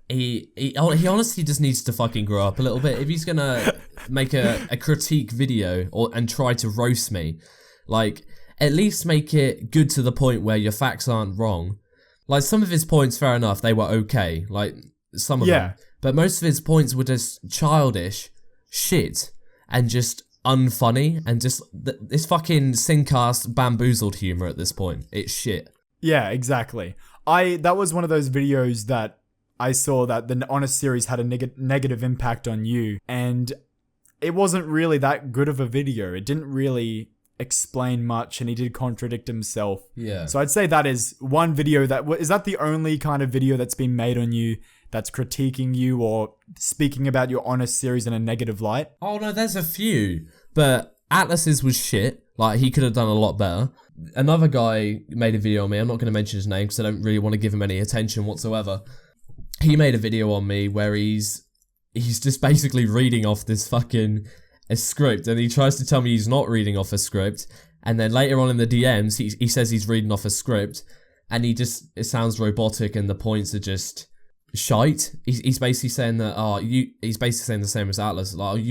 He honestly just needs to fucking grow up a little bit. If he's gonna make a critique video and try to roast me, like, at least make it good to the point where your facts aren't wrong. Like, some of his points, fair enough, they were okay. Like, some of them. But most of his points were just childish shit and just unfunny and just this fucking Syncast bamboozled humor at this point. It's shit. Yeah, exactly. That was one of those videos that I saw that the Honest series had a negative impact on you, and it wasn't really that good of a video. It didn't really explain much, and he did contradict himself. Yeah. So I'd say that is one video is that the only kind of video that's been made on you that's critiquing you or speaking about your Honest series in a negative light? Oh no, there's a few, but Atlas's was shit. Like, he could have done a lot better. Another guy made a video on me. I'm not going to mention his name because I don't really want to give him any attention whatsoever. He made a video on me where he's just basically reading off this fucking a script, and he tries to tell me he's not reading off a script, and then later on in the DMs he says he's reading off a script, and it sounds robotic and the points are just shite. He's basically saying that he's basically saying the same as Atlas, like,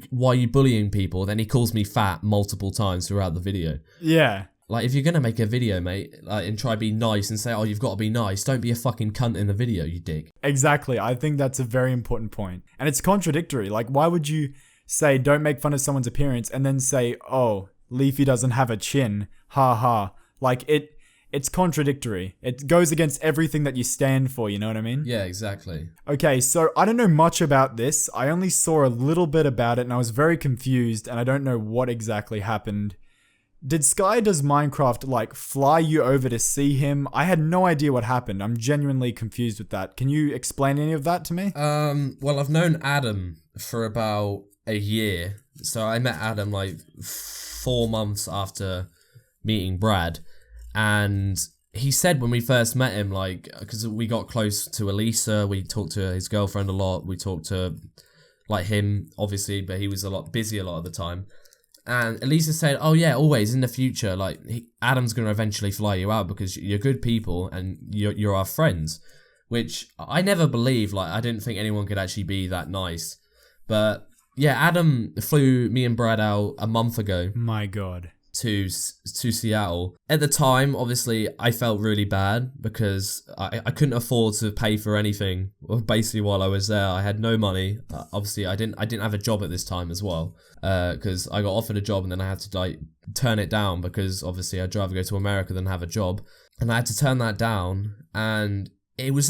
why are you bullying people? Then he calls me fat multiple times throughout the video. Yeah. Like, if you're gonna make a video, mate, and try to be nice and say, "Oh, you've got to be nice," don't be a fucking cunt in the video, you dick. Exactly. I think that's a very important point. And it's contradictory. Like, why would you say don't make fun of someone's appearance and then say, "Oh, Leafy doesn't have a chin. Ha ha." Like, it's contradictory. It goes against everything that you stand for, you know what I mean? Yeah, exactly. Okay, so I don't know much about this. I only saw a little bit about it and I was very confused and I don't know what exactly happened. Did Sky Does Minecraft, like, fly you over to see him? I had no idea what happened. I'm genuinely confused with that. Can you explain any of that to me? Well, I've known Adam for about a year. So I met Adam, like, 4 months after meeting Brad. And he said when we first met him, like, because we got close to Elisa, we talked to his girlfriend a lot, we talked to, like, him, obviously, but he was a lot busy a lot of the time. And Elisa said, "Oh yeah, always in the future, like, Adam's gonna eventually fly you out because you're good people and you're our friends," which I never believed. Like, I didn't think anyone could actually be that nice. But yeah, Adam flew me and Brad out a month ago. My God. to Seattle. At the time, obviously, I felt really bad because I couldn't afford to pay for anything. Basically, while I was there, I had no money. Obviously, I didn't have a job at this time as well, because I got offered a job and then I had to like turn it down because obviously I'd rather go to America than have a job, and I had to turn that down. And it was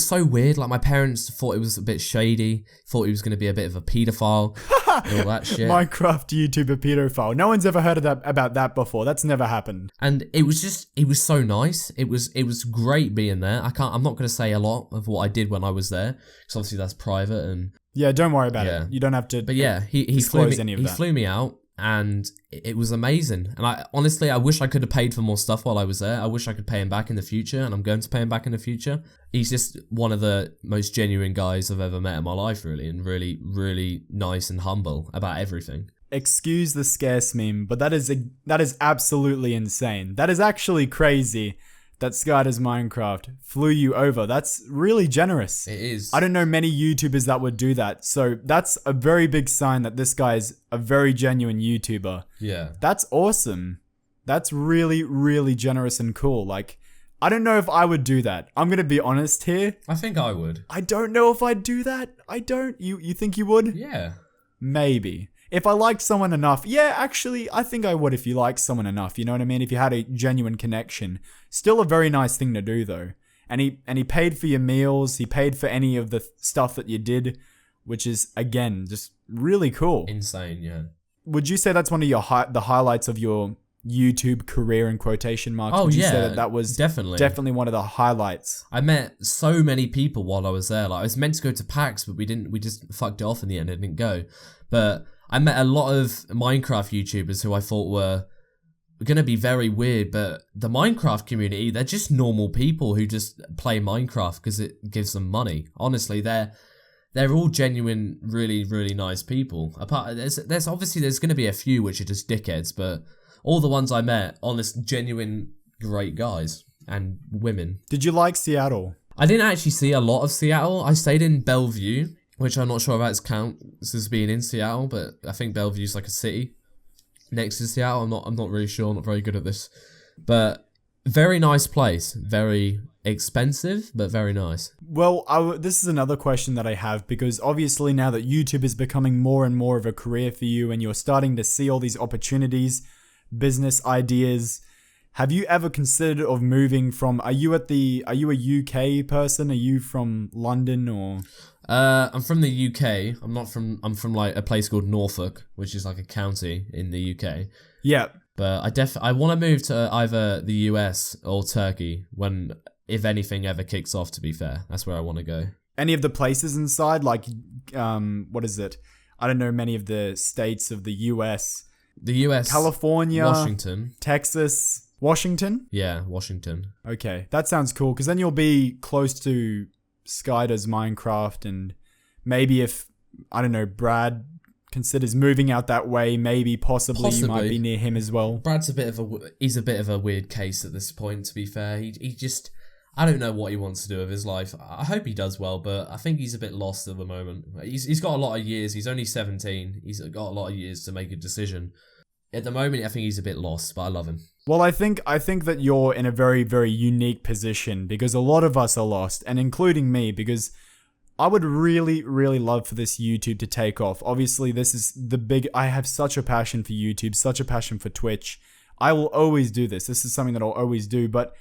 so weird. Like, my parents thought it was a bit shady, thought he was going to be a bit of a pedophile and all that shit. Minecraft YouTuber pedophile. No one's ever heard of that about that before. That's never happened. And it was so nice. It was great being there. I'm not going to say a lot of what I did when I was there, because obviously that's private. And yeah, don't worry about it. You don't have to. But yeah, he flew me out. And it was amazing. And I wish I could have paid for more stuff while I was there. I wish I could pay him back in the future, and I'm going to pay him back in the future. He's just one of the most genuine guys I've ever met in my life, really, and really, really nice and humble about everything. Excuse the scarce meme, but that is absolutely insane. That is actually crazy that Sky Does Minecraft flew you over. That's really generous. It is. I don't know many YouTubers that would do that. So that's a very big sign that this guy is a very genuine YouTuber. Yeah. That's awesome. That's really, really generous and cool. Like, I don't know if I would do that. I'm going to be honest here. I think I would. I don't know if I'd do that. I don't. You think you would? Yeah. Maybe. If I liked someone enough, yeah, actually, I think I would if you liked someone enough, you know what I mean? If you had a genuine connection. Still a very nice thing to do, though. And he paid for your meals, he paid for any of the stuff that you did, which is, again, just really cool. Insane, yeah. Would you say that's one of your the highlights of your YouTube career in quotation marks? Oh, Would you yeah, say that was definitely one of the highlights? I met so many people while I was there. Like, I was meant to go to PAX, but we just fucked it off in the end. I didn't go. But I met a lot of Minecraft YouTubers who I thought were going to be very weird, but the Minecraft community, they're just normal people who just play Minecraft because it gives them money. Honestly, they're all genuine, really, really nice people. Apart, there's obviously going to be a few which are just dickheads, but all the ones I met, honest, genuine, great guys and women. Did you like Seattle? I didn't actually see a lot of Seattle. I stayed in Bellevue, which I'm not sure if that counts as being in Seattle, but I think Bellevue's like a city next to Seattle. I'm not really sure. I'm not very good at this, but very nice place. Very expensive, but very nice. Well, this is another question that I have, because obviously now that YouTube is becoming more and more of a career for you, and you're starting to see all these opportunities, business ideas, have you ever considered of moving from? Are you a UK person? Are you from London or? I'm from the UK. I'm from like a place called Norfolk, which is like a county in the UK. Yeah. But I want to move to either the US or Turkey if anything ever kicks off, to be fair. That's where I want to go. Any of the places inside, like, what is it? I don't know many of the states of the US. The US. California. Washington. Texas. Washington? Yeah, Washington. Okay, that sounds cool, because then you'll be close to Sky Does Minecraft, and maybe if, I don't know, Brad considers moving out that way, possibly you might be near him as well. Brad's a bit of a weird case at this point, to be fair. He just, I don't know what he wants to do with his life. I hope he does well, but I think he's a bit lost at the moment. He's got a lot of years. He's only 17. He's got a lot of years to make a decision. At the moment, I think he's a bit lost, but I love him. Well, I think that you're in a very, very unique position, because a lot of us are lost, and including me, because I would really, really love for this YouTube to take off. Obviously, this is I have such a passion for YouTube, such a passion for Twitch. I will always do this. This is something that I'll always do, but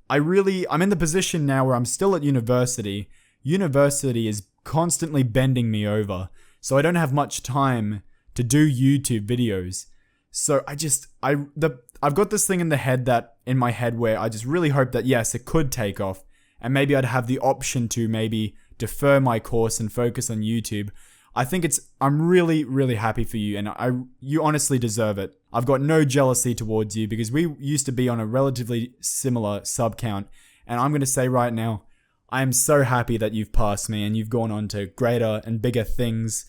I'm in the position now where I'm still at university. University is constantly bending me over, so I don't have much time to do YouTube videos. So I've got this thing in my head where I just really hope that, yes, it could take off, and maybe I'd have the option to maybe defer my course and focus on YouTube. I'm really, really happy for you, and you honestly deserve it. I've got no jealousy towards you, because we used to be on a relatively similar sub count, and I'm going to say right now, I am so happy that you've passed me and you've gone on to greater and bigger things.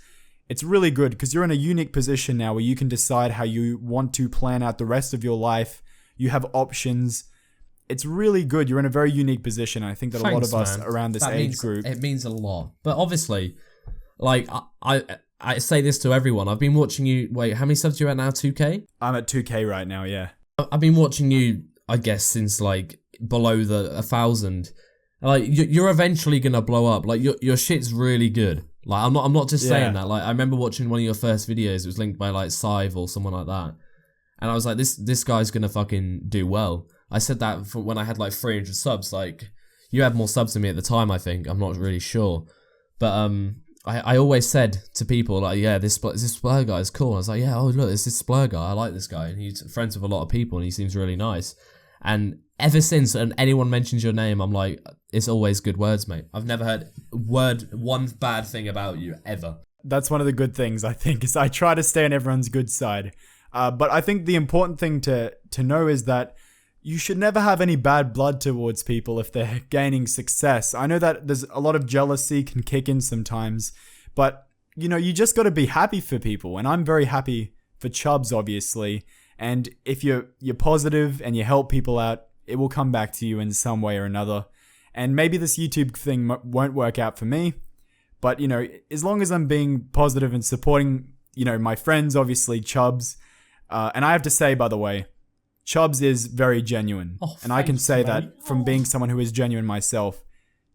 It's really good, because you're in a unique position now where you can decide how you want to plan out the rest of your life. You have options. It's really good. You're in a very unique position. I think that a lot of us around this age group. It means a lot. But obviously, like, I say this to everyone. I've been watching you. Wait, how many subs are you at now? 2K? I'm at 2K right now, yeah. I've been watching you, I guess, since like below the 1,000. Like you're eventually gonna blow up. Like your shit's really good. Like I'm not just saying that. Like I remember watching one of your first videos. It was linked by like Sive or someone like that, and I was like, this guy's gonna fucking do well. I said that for when I had like 300 subs. Like you had more subs than me at the time. I think I'm not really sure, but I always said to people like, yeah, this Splur guy is cool. I was like, yeah, oh look, it's this Splur guy. I like this guy, and he's friends with a lot of people, and he seems really nice. And ever since, and anyone mentions your name, I'm like, it's always good words, mate. I've never heard one bad thing about you, ever. That's one of the good things, I think, is I try to stay on everyone's good side. But I think the important thing to know is that you should never have any bad blood towards people if they're gaining success. I know that there's a lot of jealousy can kick in sometimes, but, you know, you just got to be happy for people. And I'm very happy for Chubbs, obviously. And if you're positive and you help people out, it will come back to you in some way or another. And maybe this YouTube thing won't work out for me, but, you know, as long as I'm being positive and supporting, you know, my friends, obviously Chubbs, and I have to say, by the way, Chubbs is very genuine. Oh, and I can say that from being someone who is genuine myself.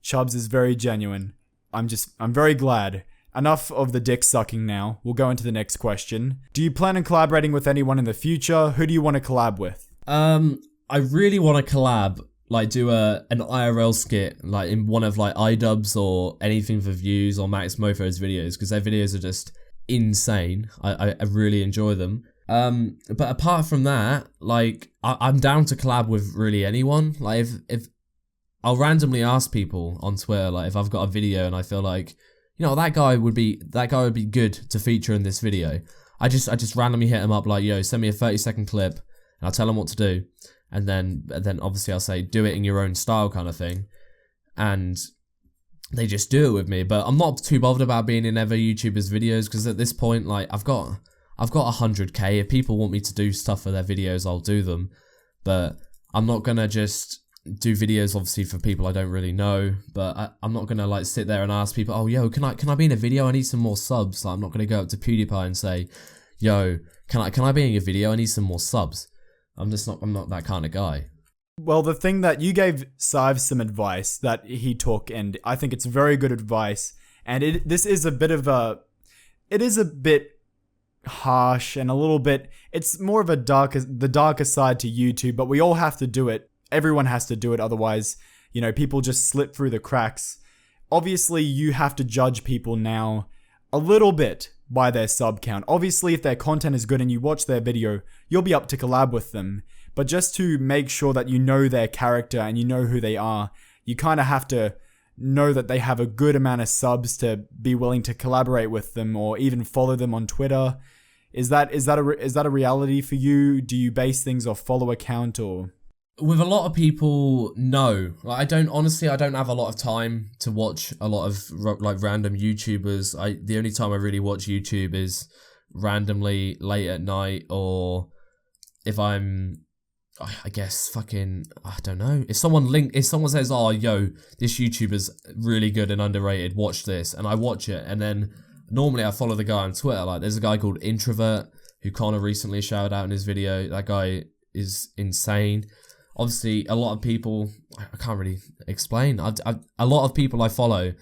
Chubbs is very genuine. I'm very glad. Enough of the dick sucking now. We'll go into the next question. Do you plan on collaborating with anyone in the future? Who do you want to collab with? I really want to collab, like do an IRL skit, like in one of like iDubbbz or anything for views or Max Mofo's videos, because their videos are just insane. I really enjoy them. But apart from that, like I'm down to collab with really anyone. Like if I'll randomly ask people on Twitter, like if I've got a video and I feel like, you know, that guy would be good to feature in this video. I just randomly hit him up like, yo, send me a 30-second clip, and I'll tell him what to do, and then obviously I'll say, do it in your own style kind of thing, and they just do it with me. But I'm not too bothered about being in other YouTubers' videos, because at this point, like I've got 100k. If people want me to do stuff for their videos, I'll do them, but I'm not gonna just do videos obviously for people I don't really know. But I'm not gonna like sit there and ask people, oh yo, can I be in a video? I need some more subs. Like, I'm not gonna go up to PewDiePie and say, yo, can I be in your video? I need some more subs. I'm not that kind of guy. Well, the thing that you gave Sive some advice that he took, and I think it's very good advice, and this is a bit harsh and a little bit, it's more of the darker side to YouTube, but we all have to do it. Everyone has to do it, otherwise, you know, people just slip through the cracks. Obviously, you have to judge people now a little bit by their sub count. Obviously, if their content is good and you watch their video, you'll be up to collab with them. But just to make sure that you know their character and you know who they are, you kind of have to know that they have a good amount of subs to be willing to collaborate with them or even follow them on Twitter. Is that a reality for you? Do you base things off follower count or? With a lot of people, no. Like, I don't have a lot of time to watch a lot of like random YouTubers. The only time I really watch YouTube is randomly late at night, or if I'm, I guess fucking, I don't know. If someone says, oh yo, this YouTuber's really good and underrated, watch this, and I watch it, and then normally I follow the guy on Twitter. Like there's a guy called Introvert who Connor recently shouted out in his video. That guy is insane. Obviously, a lot of people, I can't really explain. A lot of people I follow,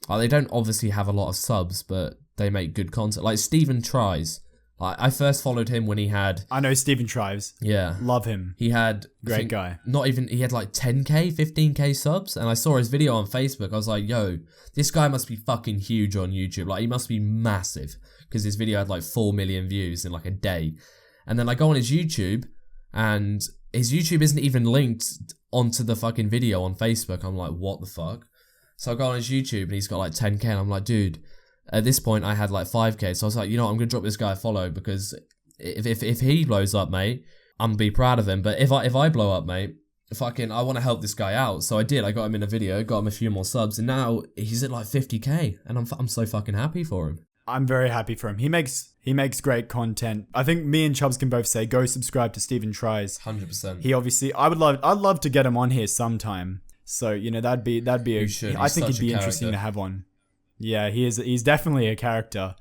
they don't obviously have a lot of subs, but they make good content. Like Steven Tries. I first followed him when he had... I know Steven Tries. Yeah. Love him. He had... Great guy. He had like 10k, 15k subs, and I saw his video on Facebook. I was like, yo, this guy must be fucking huge on YouTube. Like, he must be massive, because his video had like 4 million views in like a day. And then I go on his YouTube, and his YouTube isn't even linked onto the fucking video on Facebook. I'm like, what the fuck? So I go on his YouTube and he's got like 10k, and I'm like, dude, at this point I had like 5k. So I was like, you know what, I'm gonna drop this guy a follow, because if he blows up, mate, I'm gonna be proud of him. But if I blow up, mate, fucking, I want to help this guy out. So I did. I got him in a video, got him a few more subs, and now he's at like 50k, and I'm so fucking happy for him. I'm very happy for him. He makes great content. I think me and Chubbs can both say, go subscribe to Steven Tries. 100%. He obviously, I'd love to get him on here sometime. So, you know, that'd be you should. I think it'd be interesting to have one. Yeah, he's definitely a character.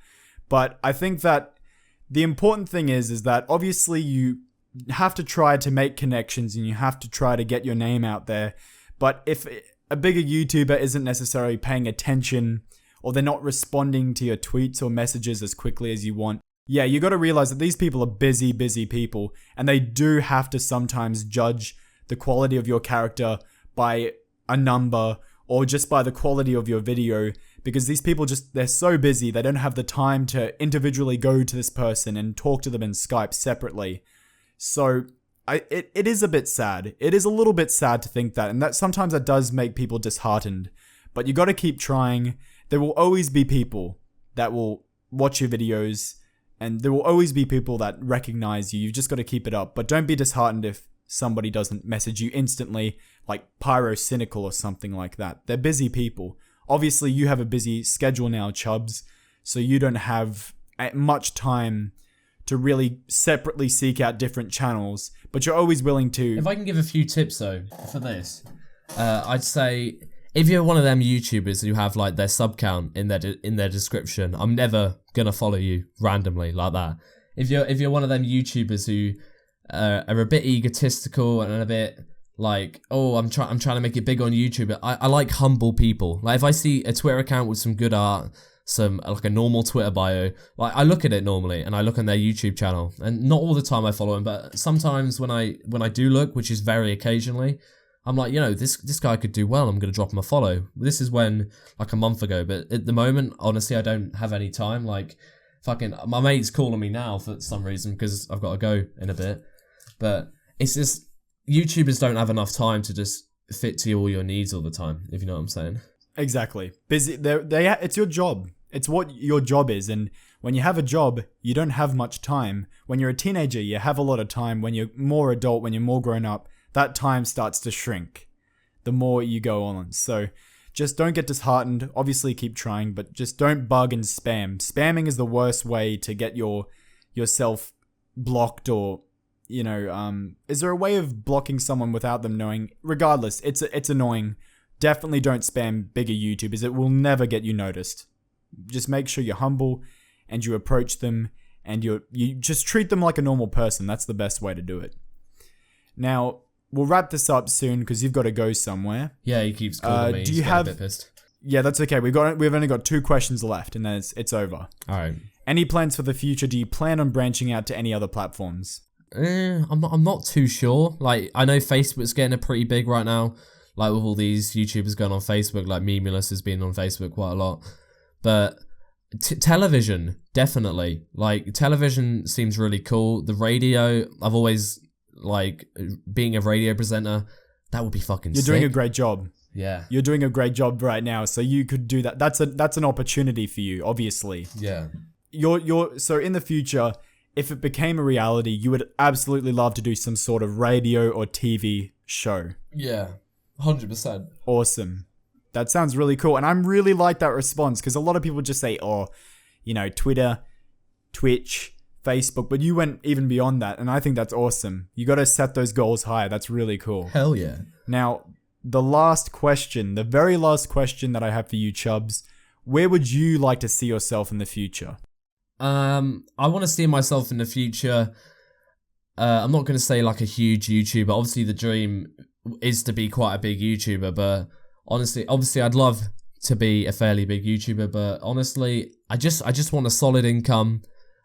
But I think that the important thing is that obviously you have to try to make connections and you have to try to get your name out there. But if a bigger YouTuber isn't necessarily paying attention or they're not responding to your tweets or messages as quickly as you want, yeah, you got to realize that these people are busy people, and they do have to sometimes judge the quality of your character by a number or just by the quality of your video, because these people they're so busy, they don't have the time to individually go to this person and talk to them in Skype separately. So it is a bit sad. It is a little bit sad to think that, and that sometimes that does make people disheartened, but you got to keep trying. There will always be people that will watch your videos, and there will always be people that recognize you. You've just got to keep it up, but don't be disheartened if somebody doesn't message you instantly, like Pyrocynical or something like that. They're busy people. Obviously, you have a busy schedule now, Chubbs, so you don't have much time to really separately seek out different channels, but you're always willing to. If I can give a few tips though for this, I'd say if you're one of them YouTubers who have like their sub count in their description, I'm never gonna follow you randomly like that. If you're one of them YouTubers who are a bit egotistical and a bit like, oh, I'm trying to make it big on YouTube. I like humble people. Like if I see a Twitter account with some good art, some like a normal Twitter bio, like I look at it normally and I look on their YouTube channel, and not all the time I follow them, but sometimes when I do look, which is very occasionally, I'm like, this guy could do well, I'm gonna drop him a follow. This is when like a month ago, but at the moment, honestly, I don't have any time. Like fucking my mate's calling me now for some reason because I've got to go in a bit, but it's just YouTubers don't have enough time to just fit to all your needs all the time, if you know what I'm saying. Exactly. Busy. It's your job. It's what your job is. And when you have a job, you don't have much time. When you're a teenager, you have a lot of time. When you're more adult, when you're more grown up, that time starts to shrink the more you go on. So just don't get disheartened. Obviously keep trying, but just don't bug and spam. Spamming is the worst way to get yourself blocked, or is there a way of blocking someone without them knowing? Regardless, it's annoying. Definitely don't spam bigger YouTubers. It will never get you noticed. Just make sure you're humble and you approach them and you just treat them like a normal person. That's the best way to do it. Now, we'll wrap this up soon because you've got to go somewhere. Yeah, he keeps calling me. Do you have? A bit pissed. Yeah, that's okay. We've only got 2 questions left, and then it's over. All right. Any plans for the future? Do you plan on branching out to any other platforms? I'm not too sure. Like, I know Facebook's getting a pretty big right now. Like with all these YouTubers going on Facebook, like Memulus has been on Facebook quite a lot. But television, definitely. Like, television seems really cool. The radio, I've always, like, being a radio presenter, that would be fucking sick. You're doing a great job. Yeah. You're doing a great job right now, so you could do that. That's an opportunity for you, obviously. Yeah. So in the future, if it became a reality, you would absolutely love to do some sort of radio or TV show. Yeah. 100%. Awesome. That sounds really cool. And I really like that response because a lot of people just say, Twitter, Twitch, Facebook, but you went even beyond that. And I think that's awesome. You got to set those goals higher. That's really cool. Hell yeah. Now, the very last question that I have for you, Chubbs, where would you like to see yourself in the future? I want to see myself in the future. I'm not going to say like a huge YouTuber. Obviously, the dream is to be quite a big YouTuber, but obviously, I'd love to be a fairly big YouTuber. But honestly, I just want a solid income.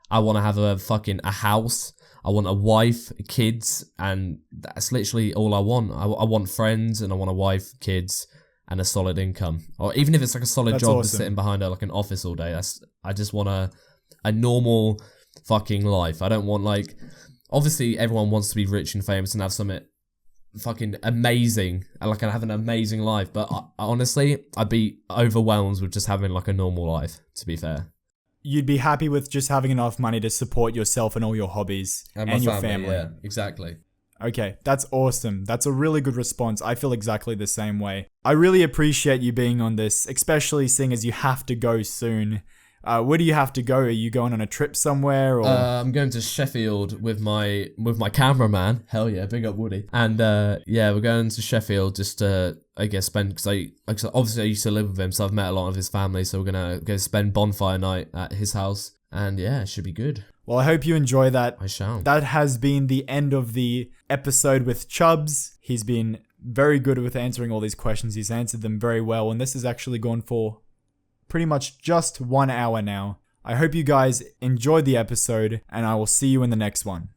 I want to have a house. I want a wife, kids, and that's literally all I want. I want friends, and I want a wife, kids, and a solid income. Or even if it's like a solid job, awesome. Just sitting behind like an office all day. I just want a normal fucking life. I don't want like, obviously everyone wants to be rich and famous and have something fucking amazing, and like have an amazing life, but honestly, I'd be overwhelmed with just having like a normal life, to be fair. You'd be happy with just having enough money to support yourself and all your hobbies and your family. Yeah, exactly. Okay, that's awesome. That's a really good response. I feel exactly the same way. I really appreciate you being on this, especially seeing as you have to go soon. Where do you have to go? Are you going on a trip somewhere? Or? I'm going to Sheffield with my cameraman. Hell yeah, big up Woody. And yeah, we're going to Sheffield just to, I guess, spend, because obviously I used to live with him, so I've met a lot of his family, so we're going to go spend bonfire night at his house. And yeah, it should be good. Well, I hope you enjoy that. I shall. That has been the end of the episode with Chubbs. He's been very good with answering all these questions. He's answered them very well. And this has actually gone for pretty much just 1 hour now. I hope you guys enjoyed the episode, and I will see you in the next one.